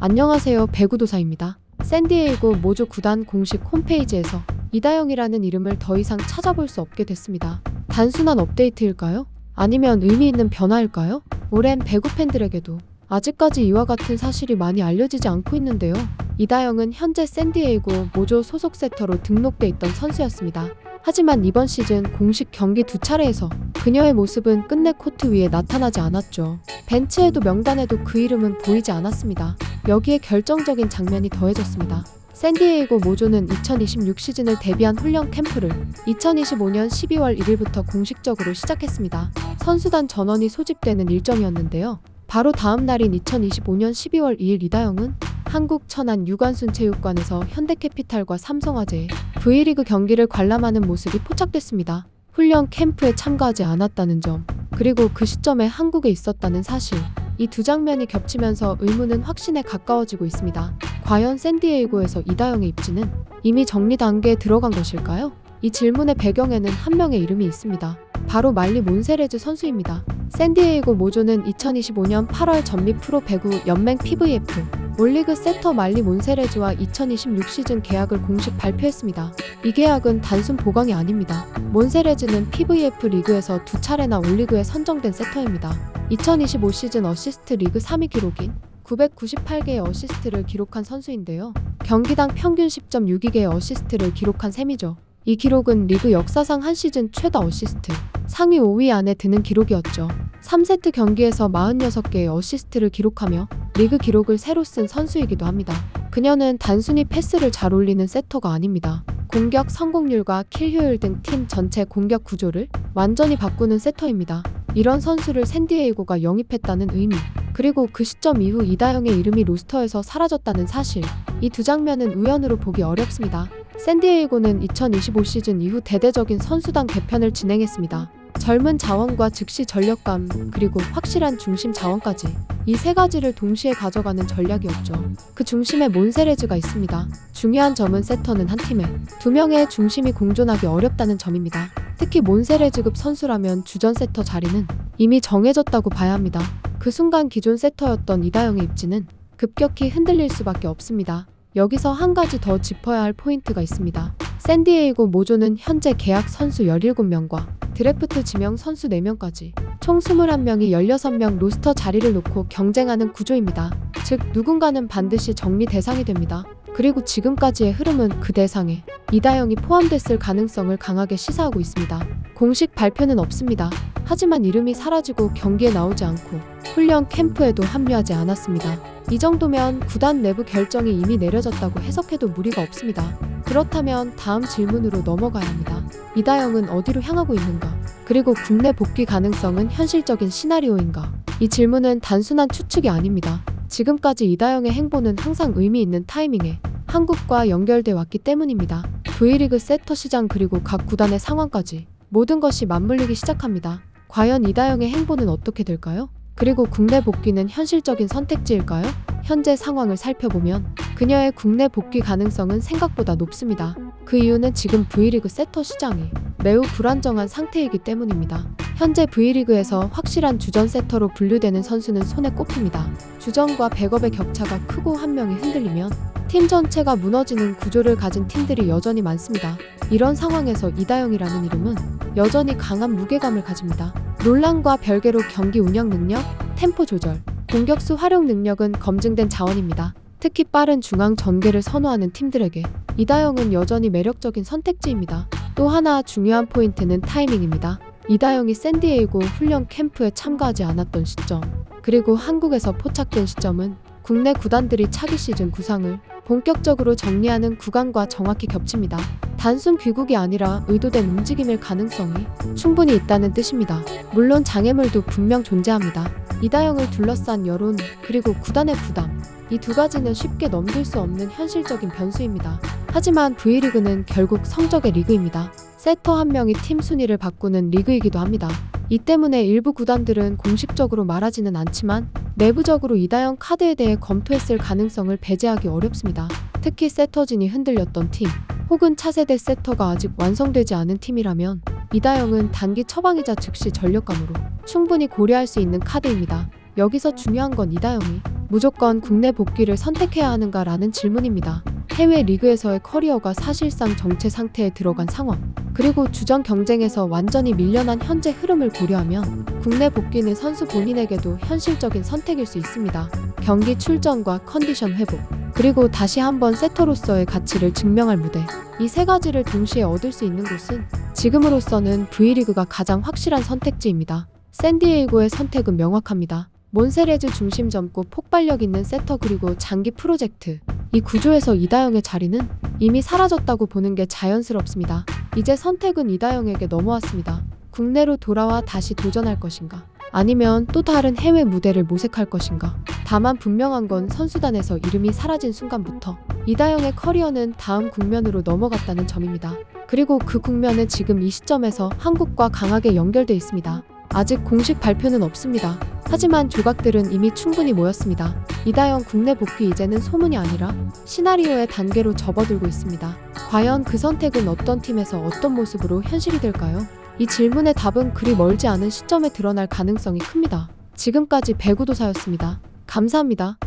안녕하세요. 배구도사입니다. 샌디에이고 모조 구단 공식 홈페이지에서 이다영이라는 이름을 더 이상 찾아볼 수 없게 됐습니다. 단순한 업데이트일까요? 아니면 의미 있는 변화일까요? 오랜 배구 팬들에게도 아직까지 이와 같은 사실이 많이 알려지지 않고 있는데요. 이다영은 현재 샌디에이고 모조 소속 세터로 등록돼 있던 선수였습니다. 하지만 이번 시즌 공식 경기 2차례에서 그녀의 모습은 끝내 코트 위에 나타나지 않았죠. 벤치에도 명단에도 그 이름은 보이지 않았습니다. 여기에 결정적인 장면이 더해졌습니다. 샌디에이고 모조는 2026 시즌을 대비한 훈련 캠프를 2025년 12월 1일부터 공식적으로 시작했습니다. 선수단 전원이 소집되는 일정이었는데요. 바로 다음 날인 2025년 12월 2일 이다영은 한국 천안 유관순체육관에서 현대캐피탈과 삼성화재의 V리그 경기를 관람하는 모습이 포착됐습니다. 훈련 캠프에 참가하지 않았다는 점, 그리고 그 시점에 한국에 있었다는 사실, 이 두 장면이 겹치면서 의문은 확신에 가까워지고 있습니다. 과연 샌디에이고에서 이다영의 입지는 이미 정리 단계에 들어간 것일까요? 이 질문의 배경에는 한 명의 이름이 있습니다. 바로 말리 몬세레즈 선수입니다. 샌디에이고 모조는 2025년 8월 전미 프로 배구 연맹 PVF 올리그 세터 말리 몬세레즈와 2026 시즌 계약을 공식 발표했습니다. 이 계약은 단순 보강이 아닙니다. 몬세레즈는 PVF 리그에서 2차례나 올리그에 선정된 세터입니다. 2025 시즌 어시스트 리그 3위 기록인 998개의 어시스트를 기록한 선수인데요. 경기당 평균 10.62개의 어시스트를 기록한 셈이죠. 이 기록은 리그 역사상 한 시즌 최다 어시스트, 상위 5위 안에 드는 기록이었죠. 3세트 경기에서 46개의 어시스트를 기록하며 리그 기록을 새로 쓴 선수이기도 합니다. 그녀는 단순히 패스를 잘 올리는 세터가 아닙니다. 공격 성공률과 킬 효율 등 팀 전체 공격 구조를 완전히 바꾸는 세터입니다. 이런 선수를 샌디에이고가 영입했다는 의미, 그리고 그 시점 이후 이다영의 이름이 로스터에서 사라졌다는 사실, 이 두 장면은 우연으로 보기 어렵습니다. 샌디에이고는 2025 시즌 이후 대대적인 선수단 개편을 진행했습니다. 젊은 자원과 즉시 전력감, 그리고 확실한 중심 자원까지 이 세 가지를 동시에 가져가는 전략이었죠. 그 중심에 몬세레즈가 있습니다. 중요한 점은 세터는 한 팀에 두 명의 중심이 공존하기 어렵다는 점입니다. 특히 몬세레즈급 선수라면 주전 세터 자리는 이미 정해졌다고 봐야 합니다. 그 순간 기존 세터였던 이다영의 입지는 급격히 흔들릴 수밖에 없습니다. 여기서 한 가지 더 짚어야 할 포인트가 있습니다. 샌디에이고 모조는 현재 계약 선수 17명과 드래프트 지명 선수 4명까지 총 21명이 16명 로스터 자리를 놓고 경쟁하는 구조입니다. 즉 누군가는 반드시 정리 대상이 됩니다. 그리고 지금까지의 흐름은 그 대상에 이다영이 포함됐을 가능성을 강하게 시사하고 있습니다. 공식 발표는 없습니다. 하지만 이름이 사라지고 경기에 나오지 않고 훈련 캠프에도 합류하지 않았습니다. 이 정도면 구단 내부 결정이 이미 내려졌다고 해석해도 무리가 없습니다. 그렇다면 다음 질문으로 넘어가야 합니다. 이다영은 어디로 향하고 있는가? 그리고 국내 복귀 가능성은 현실적인 시나리오인가? 이 질문은 단순한 추측이 아닙니다. 지금까지 이다영의 행보는 항상 의미 있는 타이밍에 한국과 연결돼 왔기 때문입니다. V리그 세터 시장 그리고 각 구단의 상황까지 모든 것이 맞물리기 시작합니다. 과연 이다영의 행보는 어떻게 될까요? 그리고 국내 복귀는 현실적인 선택지일까요? 현재 상황을 살펴보면 그녀의 국내 복귀 가능성은 생각보다 높습니다. 그 이유는 지금 V리그 세터 시장이 매우 불안정한 상태이기 때문입니다. 현재 V리그에서 확실한 주전 세터로 분류되는 선수는 손에 꼽힙니다. 주전과 백업의 격차가 크고 한 명이 흔들리면 팀 전체가 무너지는 구조를 가진 팀들이 여전히 많습니다. 이런 상황에서 이다영이라는 이름은 여전히 강한 무게감을 가집니다. 논란과 별개로 경기 운영 능력, 템포 조절, 공격수 활용 능력은 검증된 자원입니다. 특히 빠른 중앙 전개를 선호하는 팀들에게 이다영은 여전히 매력적인 선택지입니다. 또 하나 중요한 포인트는 타이밍입니다. 이다영이 샌디에이고 훈련 캠프에 참가하지 않았던 시점, 그리고 한국에서 포착된 시점은 국내 구단들이 차기 시즌 구상을 본격적으로 정리하는 구간과 정확히 겹칩니다. 단순 귀국이 아니라 의도된 움직임일 가능성이 충분히 있다는 뜻입니다. 물론 장애물도 분명 존재합니다. 이다영을 둘러싼 여론, 그리고 구단의 부담, 이 두 가지는 쉽게 넘길 수 없는 현실적인 변수입니다. 하지만 V리그는 결국 성적의 리그입니다. 세터 한 명이 팀 순위를 바꾸는 리그이기도 합니다. 이 때문에 일부 구단들은 공식적으로 말하지는 않지만 내부적으로 이다영 카드에 대해 검토했을 가능성을 배제하기 어렵습니다. 특히 세터진이 흔들렸던 팀, 혹은 차세대 세터가 아직 완성되지 않은 팀이라면 이다영은 단기 처방이자 즉시 전력감으로 충분히 고려할 수 있는 카드입니다. 여기서 중요한 건 이다영이 무조건 국내 복귀를 선택해야 하는가라는 질문입니다. 해외 리그에서의 커리어가 사실상 정체 상태에 들어간 상황, 그리고 주전 경쟁에서 완전히 밀려난 현재 흐름을 고려하면 국내 복귀는 선수 본인에게도 현실적인 선택일 수 있습니다. 경기 출전과 컨디션 회복, 그리고 다시 한번 세터로서의 가치를 증명할 무대, 이 세 가지를 동시에 얻을 수 있는 곳은 지금으로서는 V리그가 가장 확실한 선택지입니다. 샌디에이고의 선택은 명확합니다. 몬세레즈 중심 젊고 폭발력 있는 세터 그리고 장기 프로젝트, 이 구조에서 이다영의 자리는 이미 사라졌다고 보는 게 자연스럽습니다. 이제 선택은 이다영에게 넘어왔습니다. 국내로 돌아와 다시 도전할 것인가? 아니면 또 다른 해외 무대를 모색할 것인가? 다만 분명한 건 선수단에서 이름이 사라진 순간부터 이다영의 커리어는 다음 국면으로 넘어갔다는 점입니다. 그리고 그 국면은 지금 이 시점에서 한국과 강하게 연결돼 있습니다. 아직 공식 발표는 없습니다. 하지만 조각들은 이미 충분히 모였습니다. 이다영 국내 복귀 이제는 소문이 아니라 시나리오의 단계로 접어들고 있습니다. 과연 그 선택은 어떤 팀에서 어떤 모습으로 현실이 될까요? 이 질문의 답은 그리 멀지 않은 시점에 드러날 가능성이 큽니다. 지금까지 배구도사였습니다. 감사합니다.